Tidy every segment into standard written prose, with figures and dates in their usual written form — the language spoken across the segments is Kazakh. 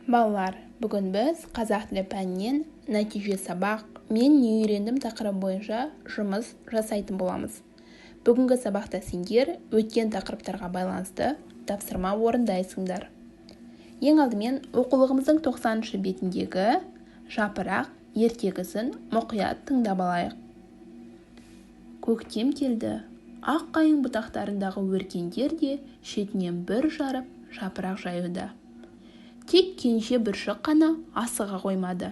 Балалар, бүгін біз қазақ тілі пәнінен нәтиже сабақ мен не үйрендім тақырыбы бойынша жұмыс жасайтын боламыз. Бүгінгі сабақта сендер өткен тақырыптарға байланысты тапсырма орындайсыңдар. Ең алдымен оқулығымыздың 90-шы бетіндегі жапырақ ертегісін мұқият тыңдап алайық. Көктем келді. Ақ қайың бұтақтарындағы өркендер де шетінен бір жарып жапырақ жаюда. Тек кенже бүршік қана асыға қоймады.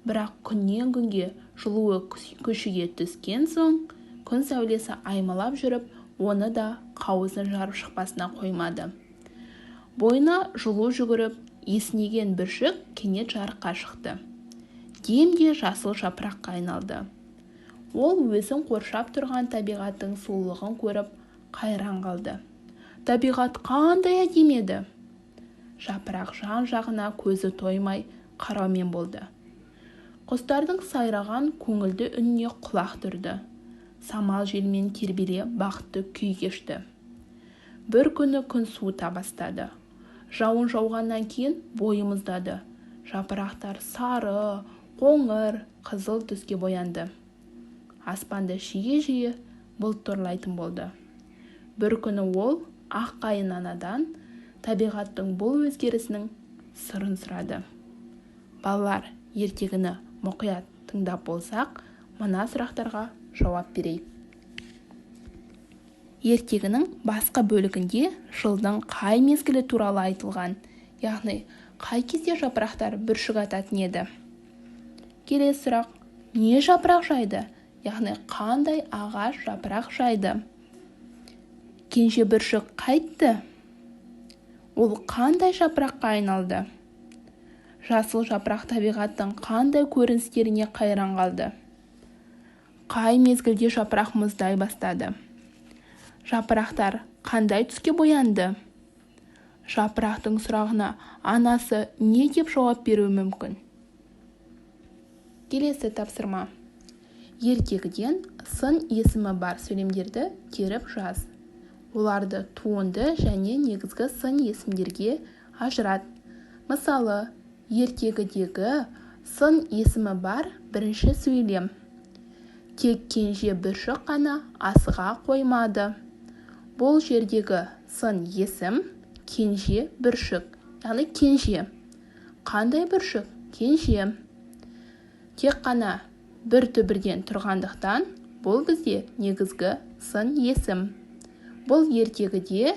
Бірақ күннен күнге жылуы көшіге түскен соң, күн сәулесі аймалап жүріп, оны да қауызын жарып шықпасына қоймады. Бойына жылу жүгіріп, есінеген бүршік кенет жарыққа шықты. Демде жасыл жапыраққа айналды. Ол өзін қоршап тұрған табиғаттың сұлулығын көріп, қайран қалды. Табиғат қандай әдемі еді! Жапырақ жан-жағына көзі тоймай қараумен болды. Құстардың сайраған көңілді үніне құлақ түрді. Самал желмен тербеле бақытты күй кешті. Бір күні күн суыта бастады. Жауын жауғаннан кейін бойы мұздады. Жапырақтар сары, қоңыр, қызыл түске боянды. Аспанды жиі-жиі бұлт торлайтын болды. Бір күні ол ақ қайың анадан табиғаттың бұл өзгерісінің сырын сұрады. Балалар, ертегіні мұқият тыңдап болсақ, мына сұрақтарға жауап берейік. Ертегінің басқа бөлігінде жылдың қай мезгілі туралы айтылған, яғни қай кезде жапырақтар бүршік ататын еді. Келесі сұрақ, не жапырақ жайды, яғни қандай ағаш жапырақ жайды. Кенже бүршік қайтты. Ол қандай жапыраққа айналды? Жасыл жапырақ табиғаттың қандай көріністеріне қайран қалды? Қай мезгілде жапырақ мұздай бастады? Жапырақтар қандай түске боянды? Жапырақтың сұрағына анасы не деп жауап беруі мүмкін? Келесі тапсырма. Ертегіден сын есімі бар сөйлемдерді теріп жаз. Оларды туынды және негізгі сын есімдерге ажырат. Мысалы, ертегідегі сын есімі бар бірінші сөйлем. Тек кенже бүршік қана асыға қоймады. Бұл жердегі сын есім кенже бүршік, яғни кенже. Қандай бүршік? Кенже. Тек қана бір түбірден тұрғандықтан, бұл бізде негізгі сын есім. Бұл ертегіде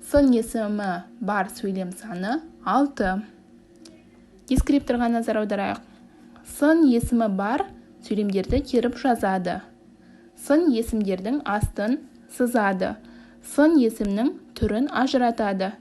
сын есімі бар сөйлем саны 6. Дескрипторға назар аударайық. Сын есімі бар сөйлемдерді теріп жазады. Сын есімдердің астын сызады. Сын есімнің түрін ажыратады.